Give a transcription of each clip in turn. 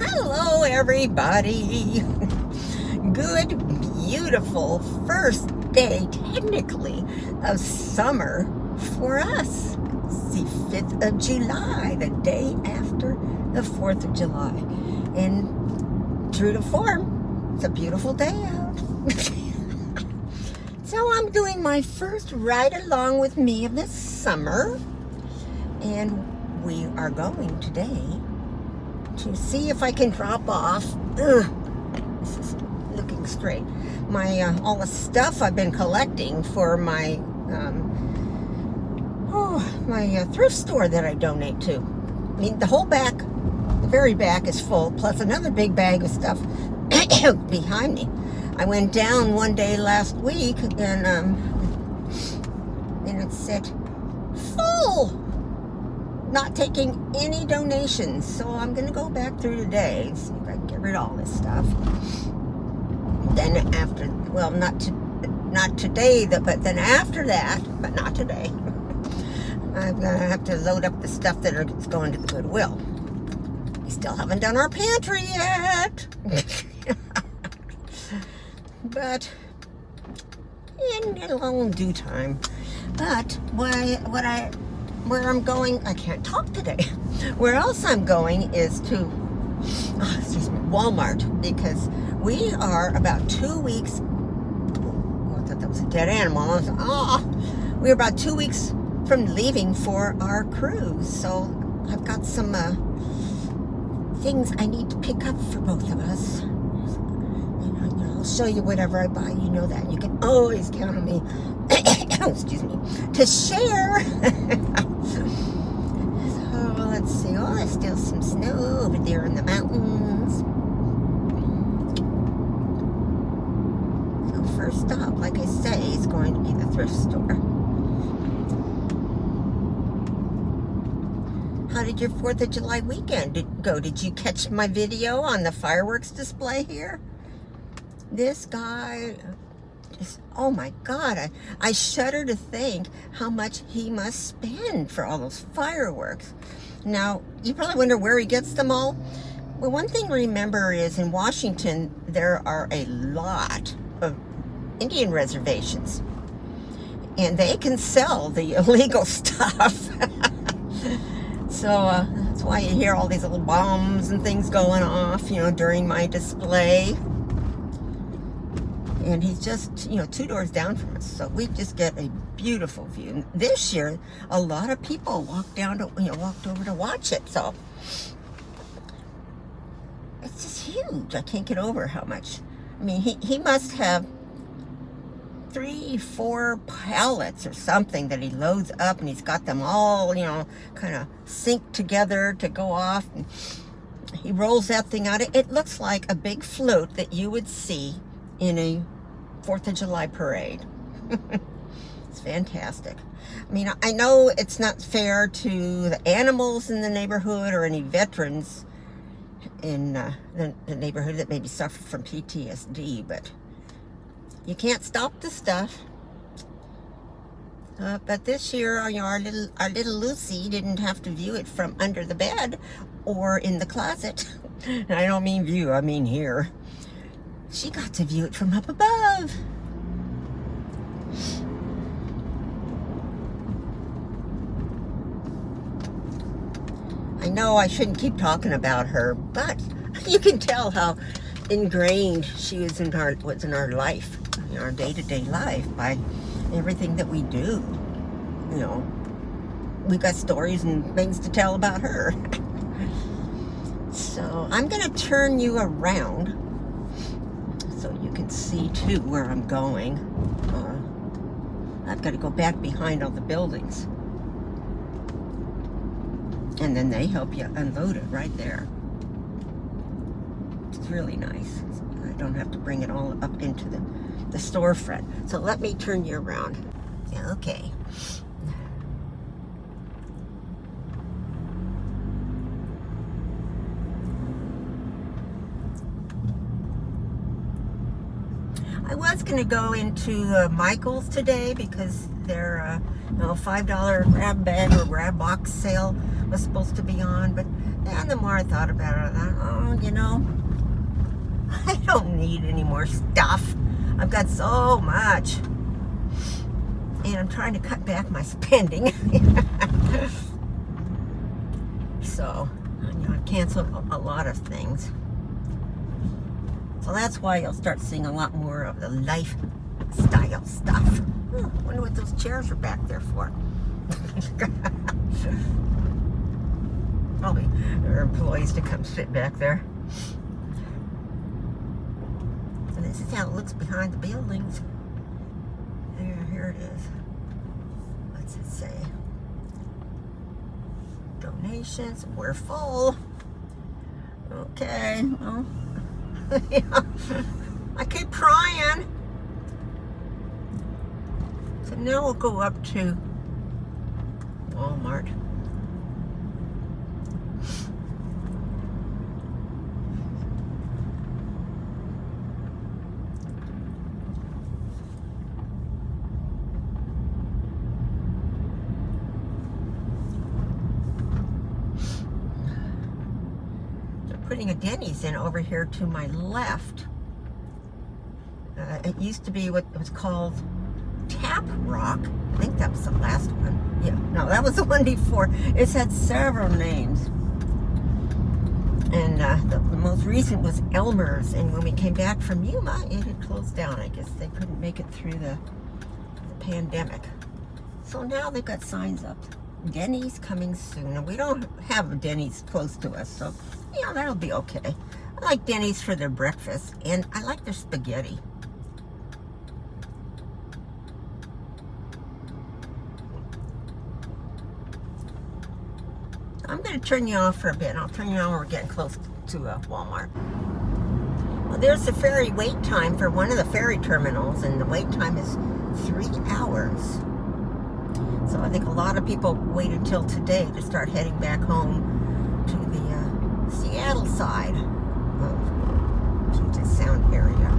Hello, everybody. Good, beautiful first day, technically, of summer for us. It's the 5th of July, the day after the 4th of July. And true to form, it's a beautiful day out. So I'm doing my first ride along with me of this summer. And we are going today to see if I can drop off, this is looking straight, my all the stuff I've been collecting for my thrift store that I donate to. I mean, the whole back, the very back is full, plus another big bag of stuff behind me. I went down one day last week and it said full. Not taking any donations, so I'm gonna go back through today, see if I can get rid of all this stuff. Then after, well, not today, but then after that, but not today, I'm gonna have to load up the stuff that is going to the Goodwill. We still haven't done our pantry yet, but in a long due time. But where I'm going, I can't talk today. Where else I'm going is to, Walmart, because we are about 2 weeks, I thought that was a dead animal. We're about 2 weeks from leaving for our cruise. So I've got some things I need to pick up for both of us. And I'll show you whatever I buy, you know that. You can always count on me, excuse me, to share. So let's see. Oh, there's still some snow over there in the mountains. So first stop, like I say, is going to be the thrift store. How did your 4th of July weekend go? Did you catch my video on the fireworks display here? This guy, oh my God, I shudder to think how much he must spend for all those fireworks. Now, you probably wonder where he gets them all. Well, one thing to remember is in Washington, there are a lot of Indian reservations, and they can sell the illegal stuff. So that's why you hear all these little bombs and things going off, during my display. And he's just, 2 doors down from us. So we just get a beautiful view. And this year, a lot of people walked over to watch it. So it's just huge. I can't get over how much. I mean, he must have 3-4 pallets or something that he loads up, and he's got them all, kind of synced together to go off. And he rolls that thing out. It looks like a big float that you would see in a 4th of July parade. It's fantastic. I mean, I know it's not fair to the animals in the neighborhood or any veterans in the neighborhood that maybe suffer from PTSD, but you can't stop the stuff. But this year, our little Lucy didn't have to view it from under the bed or in the closet. And I don't mean view, I mean here. She got to view it from up above. I know I shouldn't keep talking about her, but you can tell how ingrained she was in our life, in our day-to-day life, by everything that we do. We've got stories and things to tell about her. So I'm going to turn you around so you can see too where I'm going. I've got to go back behind all the buildings, and then they help you unload it right there. It's really nice. I don't have to bring it all up into the storefront. So let me turn you around. Okay. I was going to go into Michael's today because their $5 grab bag or grab box sale was supposed to be on. But then the more I thought about it, I thought, oh, you know, I don't need any more stuff. I've got so much. And I'm trying to cut back my spending. So, you know, I've canceled a lot of things. So that's why you'll start seeing a lot more of the lifestyle stuff. I wonder what those chairs are back there for. Probably there are employees to come sit back there. And this is how it looks behind the buildings. Here it is. What's it say? Donations. We're full. Okay. Well, yeah. I keep trying. So now we'll go up to Walmart. Putting a Denny's in over here to my left. It used to be what was called Tap Rock. I think that was the last one. Yeah, no, that was the one before. It's had several names. And the most recent was Elmer's. And when we came back from Yuma, it had closed down. I guess they couldn't make it through the pandemic. So now they've got signs up. Denny's coming soon. And we don't have a Denny's close to us, so yeah, that'll be okay. I like Denny's for their breakfast, and I like their spaghetti. I'm going to turn you off for a bit, and I'll turn you on when we're getting close to Walmart. Well, there's the ferry wait time for one of the ferry terminals, and the wait time is 3 hours. So I think a lot of people waited till today to start heading back home to the Seattle side of Puget Sound area.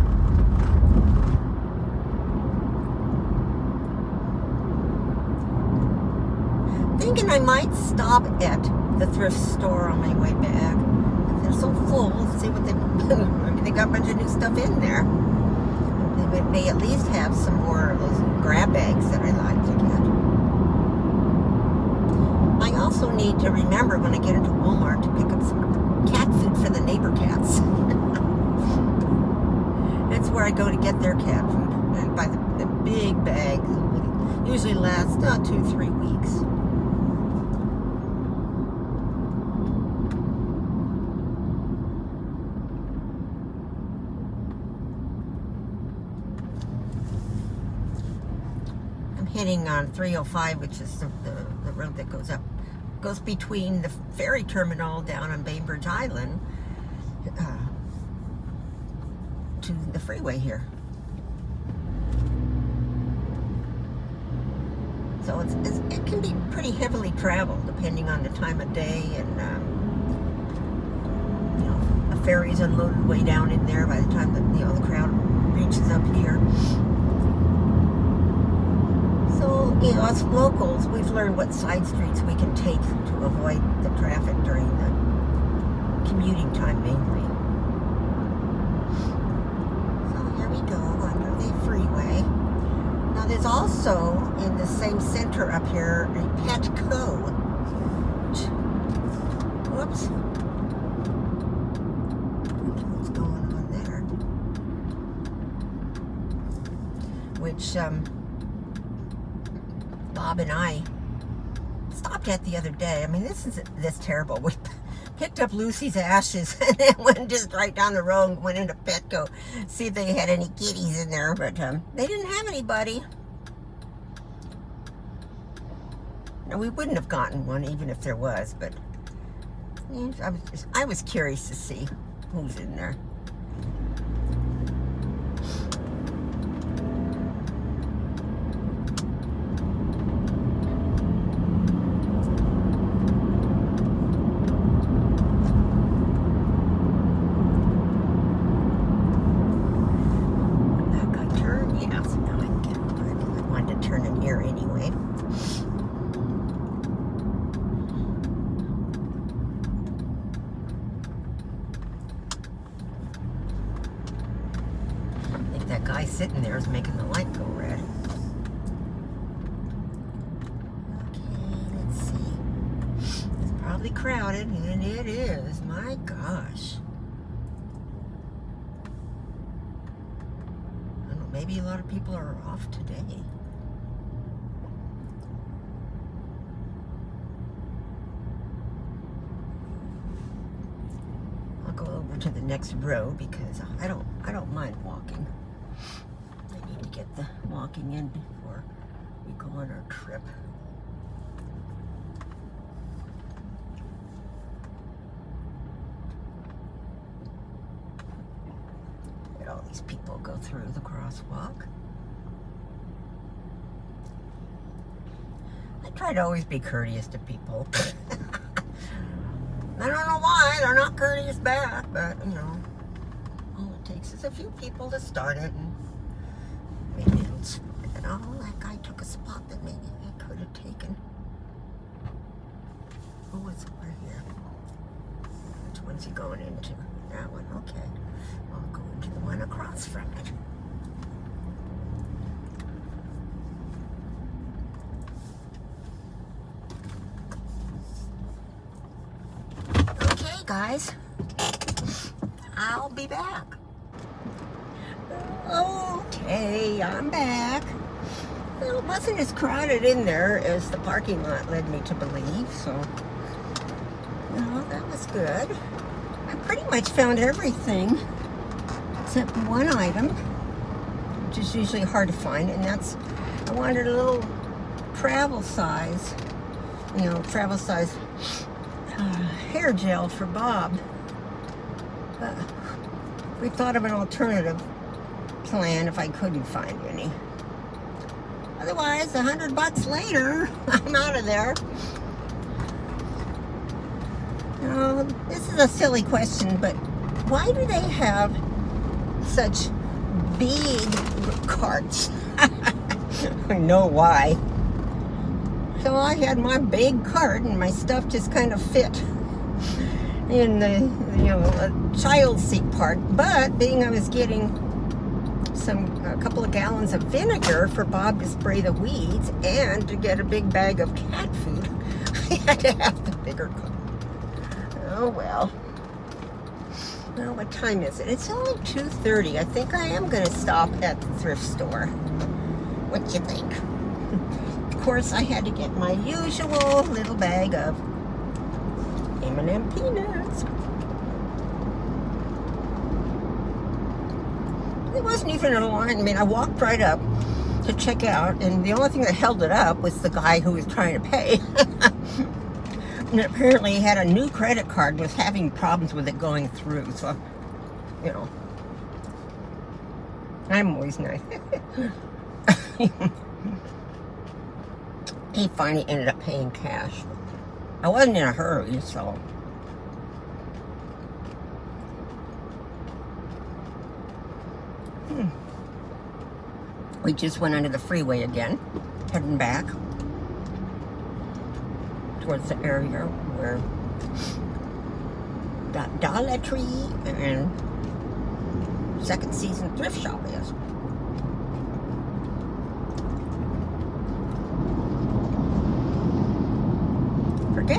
Thinking I might stop at the thrift store on my way back. If they're so full, let's see what they maybe they got a bunch of new stuff in there. They may at least have some more of those grab bags that I like to get. I also need to remember when I get into Walmart to pick up some cat food for the neighbor cats. That's where I go to get their cat food. And buy the big bag. Usually lasts 2-3 weeks. I'm heading on 305, which is the road that goes between the ferry terminal down on Bainbridge Island to the freeway here. So it can be pretty heavily traveled depending on the time of day, and you know, a ferry's unloaded way down in there by the time that the crowd reaches up here. So, you know, as locals, we've learned what side streets we can take to avoid the traffic during the commuting time mainly. So here we go under the freeway. Now there's also in the same center up here a Petco. Whoops. What's going on there? Which Bob and I stopped at the other day. I mean, this is terrible. We picked up Lucy's ashes and then went just right down the road and went into Petco, see if they had any kitties in there, but they didn't have anybody. Now, we wouldn't have gotten one even if there was, but I was curious to see who's in there. Turn in here anyway. guy sitting there is making the light go red. Okay, let's see. It's probably crowded, and it is. My gosh. I don't know, maybe a lot of people are off today. I'll go over to the next row because I don't mind walking. I need to get the walking in before we go on our trip. Let all these people go through the crosswalk. I try to always be courteous to people. I don't know why they're not courteous back, but you know, all it takes is a few people to start it, and maybe it'll spread. Oh, that guy took a spot that maybe I could have taken. Oh, it's over here. Which one's he going into? That one, okay. I'll go into the one across from it. Guys, I'll be back. Okay, I'm back. Well, it wasn't as crowded in there as the parking lot led me to believe, so, you know, that was good. I pretty much found everything except one item, which is usually hard to find, and that's, I wanted a little travel size, hair gel for Bob. We thought of an alternative plan if I couldn't find any. Otherwise, $100 later, I'm out of there. This is a silly question, but why do they have such big carts? I know why. So I had my big cart, and my stuff just kind of fit in the, child seat part. But being I was getting a couple of gallons of vinegar for Bob to spray the weeds and to get a big bag of cat food, I had to have the bigger cart. Oh well. Well, what time is it? It's only 2:30. I think I am going to stop at the thrift store. What do you think? Of course, I had to get my usual little bag of M&M peanuts. It wasn't even a line. I mean, I walked right up to check out, and the only thing that held it up was the guy who was trying to pay. And apparently he had a new credit card, was having problems with it going through. So, I'm always nice. He finally ended up paying cash. I wasn't in a hurry, so. We just went under the freeway again, heading back towards the area where that Dollar Tree and Second Season Thrift Shop is.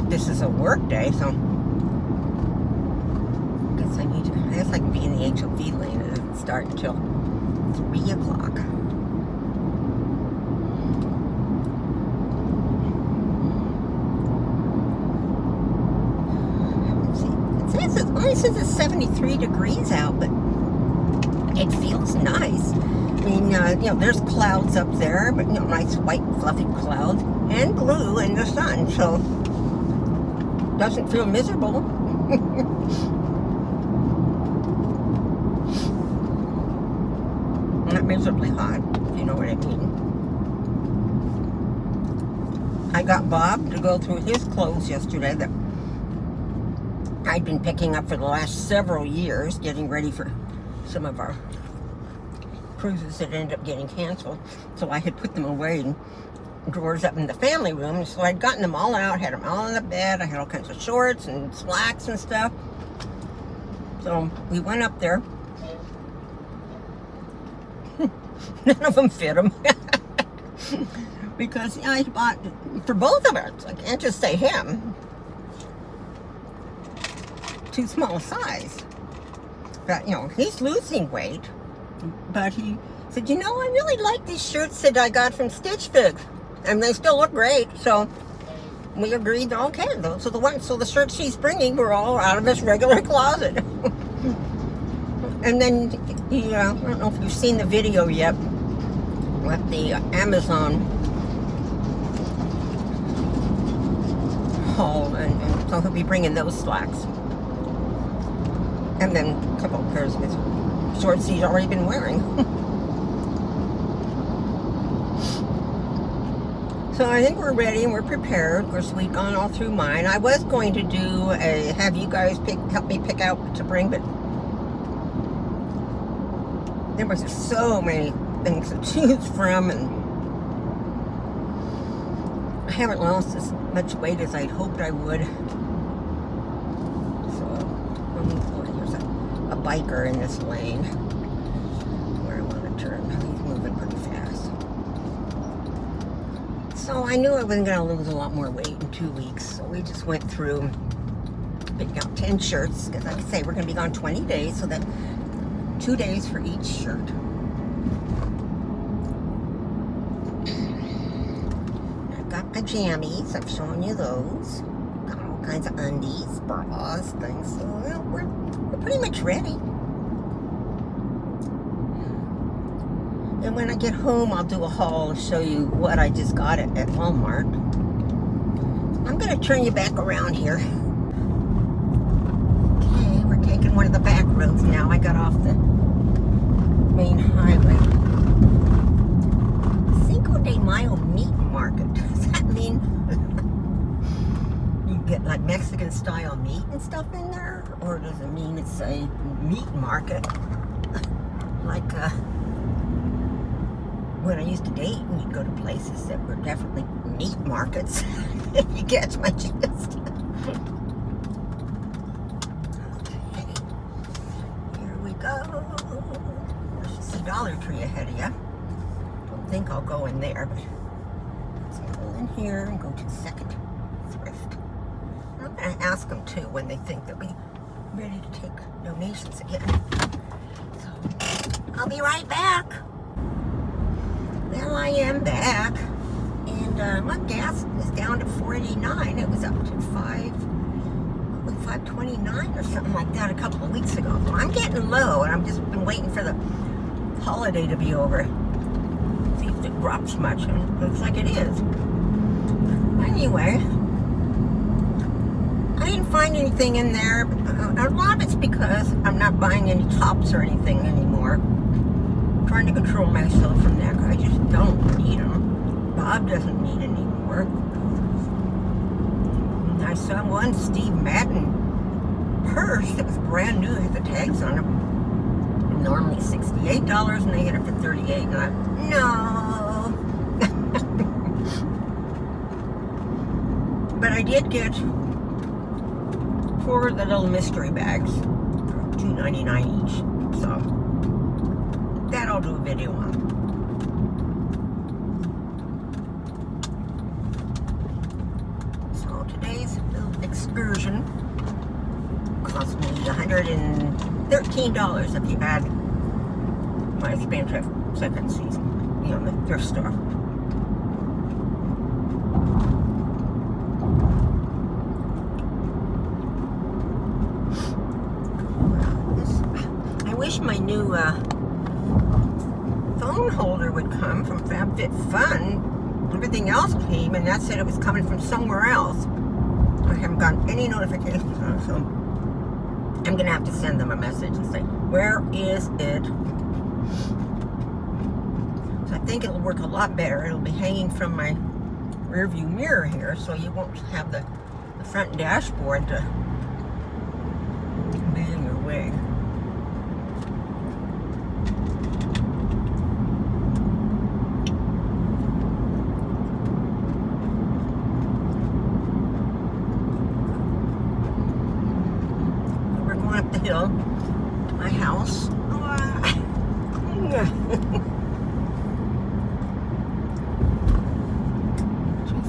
This is a work day, so I guess I can be in the HOV lane. It doesn't start until 3 o'clock. Let's see. It only says it's 73 degrees out, but it feels nice. I mean, there's clouds up there, but nice white fluffy clouds, and blue in the sun, so doesn't feel miserable. Not miserably hot, if you know what I mean. I got Bob to go through his clothes yesterday that I'd been picking up for the last several years, getting ready for some of our cruises that ended up getting canceled. So I had put them away in drawers up in the family room, so I'd gotten them all out, had them all in the bed. I had all kinds of shorts and slacks and stuff. So we went up there. None of them fit him. Because he bought for both of us. I can't just say him. Too small a size. But, he's losing weight. But he said, I really like these shirts that I got from Stitch Fix. And they still look great. So we agreed, okay, those are the ones. So the shirts he's bringing were all out of his regular closet. And then, I don't know if you've seen the video yet with the Amazon haul. And so he'll be bringing those slacks. And then a couple of pairs of shorts he's already been wearing. So I think we're ready and we're prepared. Of course, we've gone all through mine. I was going to have you guys help me pick out what to bring, but there was just so many things to choose from, and I haven't lost as much weight as I'd hoped I would. There's a biker in this lane where I want to turn. He's moving pretty fast. So I knew I wasn't going to lose a lot more weight in 2 weeks. So we just went through, picked out 10 shirts, because like I say, we're going to be gone 20 days, so that 2 days for each shirt. I've got my jammies. I've shown you those. Got all kinds of undies, bras, things. So we're pretty much ready. And when I get home, I'll do a haul to show you what I just got at Walmart. I'm going to turn you back around here. Okay, we're taking one of the back roads now. I got off the main highway. Cinco de Mayo meat market. Does that mean you get like Mexican style meat and stuff in there? Or does it mean it's a meat market? Like when I used to date, and you'd go to places that were definitely meat markets. If you catch my gist. Okay. Here we go. There's just a Dollar Tree ahead of you. Don't think I'll go in there, but let's pull in here and go to Second Thrift. I'm going to ask them too when they think they'll be ready to take donations again. So I'll be right back. Well, I am back. And my gas is down to $4.89. It was up to $5.29 or something like that a couple of weeks ago. So I'm getting low, and I've just been waiting for the holiday to be over. See if it drops much, and it looks like it is. Anyway, I didn't find anything in there. A lot of it's because I'm not buying any tops or anything anymore. I'm trying to control myself from that. I just don't need them. Bob doesn't need any more. And I saw one Steve Madden purse that was brand new, had the tags on them. Normally $68, and they had it for $38. And I'm no. But I did get 4 of the little mystery bags for $2.99 each. So that I'll do a video on. Excursion cost me $113 if you add my spend at Second Season, the thrift store. I wish my new phone holder would come from FabFitFun. Everything else came, and that said it was coming from somewhere else. I haven't gotten any notifications on it, so I'm going to have to send them a message and say, where is it? So I think it'll work a lot better. It'll be hanging from my rear view mirror here, so you won't have the front dashboard to be in your way. Up the hill to my house.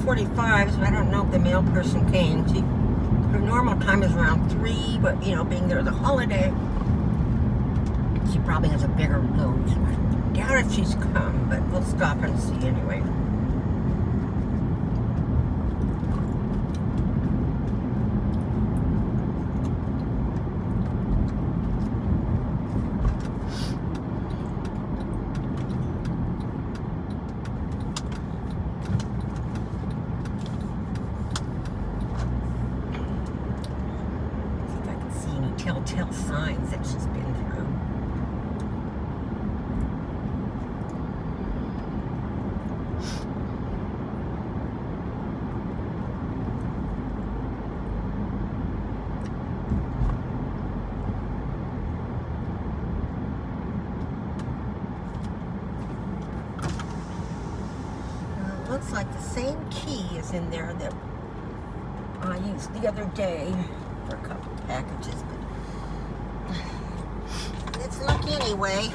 2:45, so I don't know if the mail person came. Her normal time is around 3, but you know, being there the holiday, she probably has a bigger load. I doubt if she's come, but we'll stop and see anyway. Telltale signs that she's been through. Looks like the same key is in there that I used the other day for a couple packages, but let's look anyway.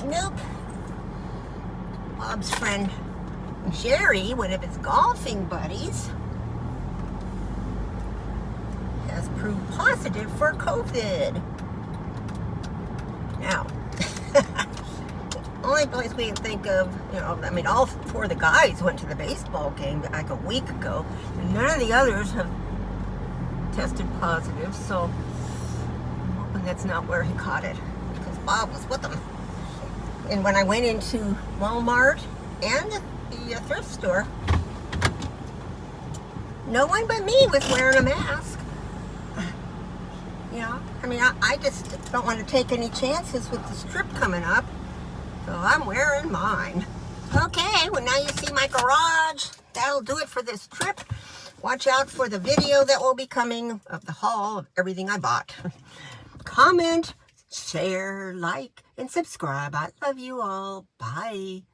Nope. Bob's friend Jerry, one of his golfing buddies, has proved positive for COVID. Now, only place we can think of, you know, I mean, all 4 of the guys went to the baseball game like a week ago, and none of the others have tested positive, so I'm hoping that's not where he caught it, because Bob was with him. And when I went into Walmart and the thrift store, no one but me was wearing a mask. You know, I mean, I just don't want to take any chances with this trip coming up. So I'm wearing mine. Okay, well now you see my garage. That'll do it for this trip. Watch out for the video that will be coming of the haul of everything I bought. Comment, share, like, and subscribe. I love you all. Bye.